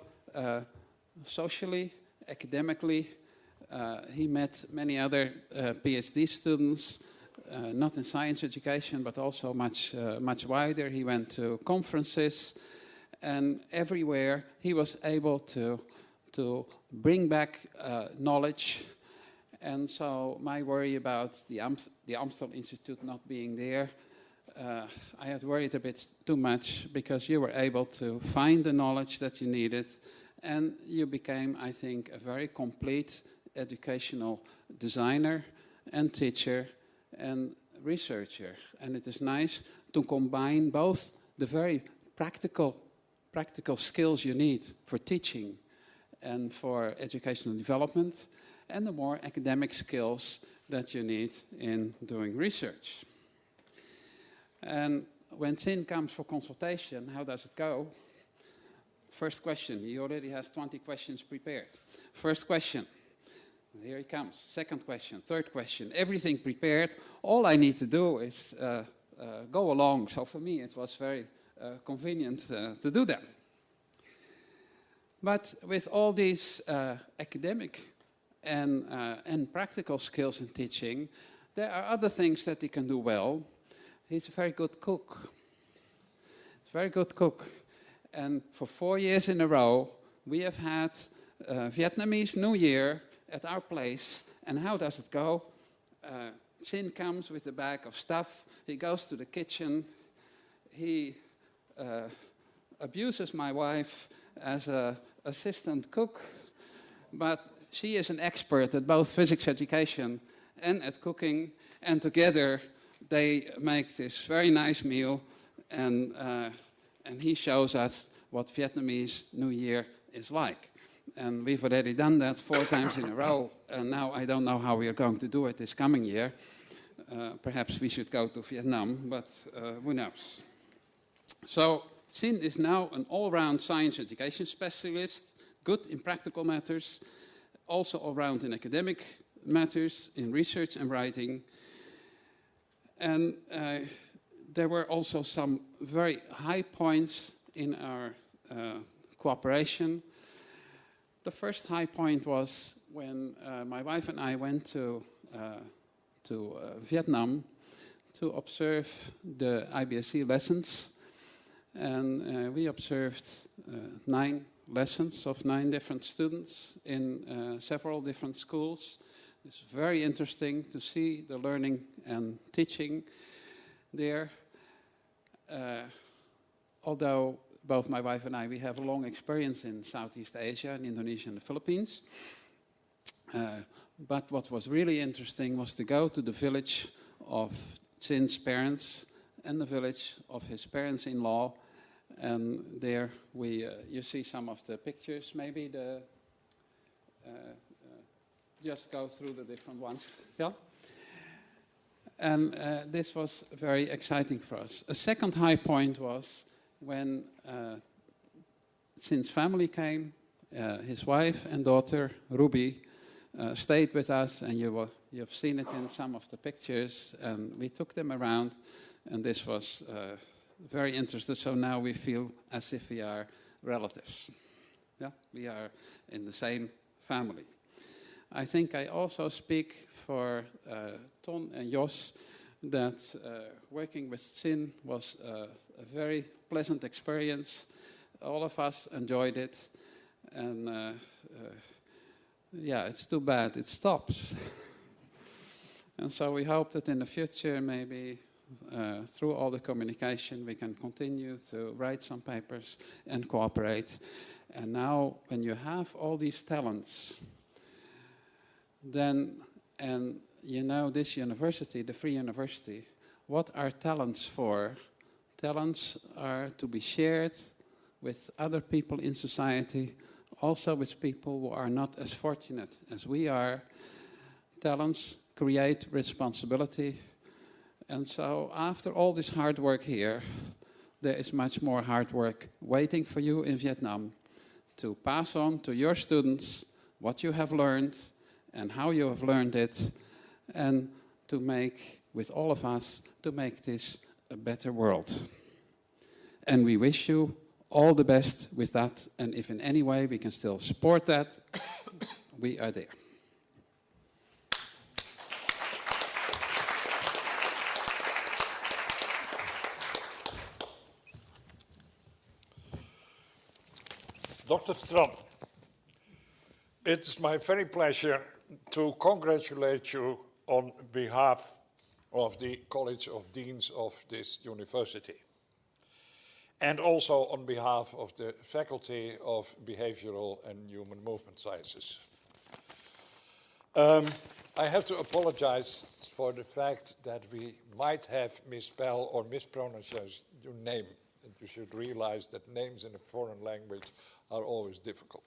socially, academically. He met many other PhD students, not in science education, but also much wider. He went to conferences, and everywhere he was able to bring back knowledge. And so my worry about the Amstel Institute not being there, I had worried a bit too much, because you were able to find the knowledge that you needed, and you became, I think, a very complete educational designer and teacher and researcher. And it is nice to combine both the very practical skills you need for teaching and for educational development, and the more academic skills that you need in doing research. And when Tin comes for consultation, how does it go? First question, he already has 20 questions prepared. First question, here he comes. Second question, third question, everything prepared. All I need to do is go along. So for me, it was very convenient to do that. But with all these academic and practical skills in teaching, there are other things that he can do well. He's a very good cook. He's a very good cook. And for 4 years in a row, we have had Vietnamese New Year at our place. And how does it go? Chin comes with a bag of stuff. He goes to the kitchen. He abuses my wife as an assistant cook, but she is an expert at both physics education and at cooking, and together they make this very nice meal, and he shows us what Vietnamese New Year is like. And we've already done that 4 times in a row, and now I don't know how we are going to do it this coming year. Perhaps we should go to Vietnam, but who knows. So Xin is now an all-round science education specialist, good in practical matters, also all-round in academic matters, in research and writing. And there were also some very high points in our cooperation. The first high point was when my wife and I went to Vietnam to observe the IBSC lessons. And we observed 9 lessons of 9 different students in several different schools. It's very interesting to see the learning and teaching there. Although both my wife and I, we have a long experience in Southeast Asia, in Indonesia and the Philippines. But what was really interesting was to go to the village of Cin's parents and the village of his parents-in-law. And there we, you see some of the pictures, maybe just go through the different ones. Yeah. And this was very exciting for us. A second high point was when Cin's family came, his wife and daughter, Ruby, stayed with us, and you've seen it in some of the pictures, and we took them around, and this was very interesting. So now we feel as if we are relatives. Yeah, we are in the same family. I think I also speak for Ton and Jos that working with Cin was a very pleasant experience. All of us enjoyed it, and yeah, it's too bad it stops. And so we hope that in the future, maybe through all the communication, we can continue to write some papers and cooperate. And now, when you have all these talents, then, and you know this university, the Free University, what are talents for? Talents are to be shared with other people in society, also with people who are not as fortunate as we are. Talents create responsibility. And so after all this hard work here, there is much more hard work waiting for you in Vietnam to pass on to your students what you have learned and how you have learned it, and to make, with all of us, to make this a better world. And we wish you all the best with that, and if in any way we can still support that, we are there. Dr. Tran, it's my very pleasure to congratulate you on behalf of the College of Deans of this university, and also on behalf of the Faculty of Behavioral and Human Movement Sciences. I have to apologize for the fact that we might have misspelled or mispronounced your name. And you should realize that names in a foreign language are always difficult.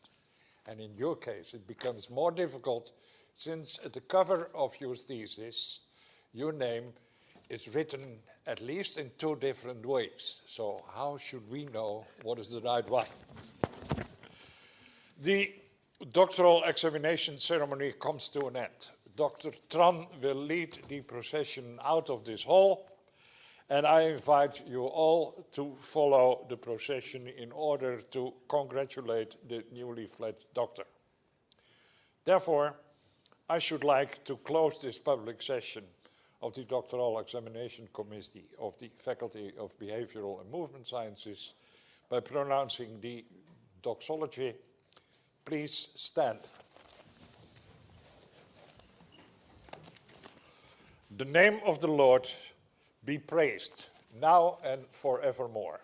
And in your case, it becomes more difficult since at the cover of your thesis, your name is written at least in 2 different ways. So how should we know what is the right one? The doctoral examination ceremony comes to an end. Dr. Tran will lead the procession out of this hall, and I invite you all to follow the procession in order to congratulate the newly fledged doctor. Therefore, I should like to close this public session of the Doctoral Examination Committee of the Faculty of Behavioral and Movement Sciences by pronouncing the doxology please stand. The name of the Lord be praised, now and forevermore.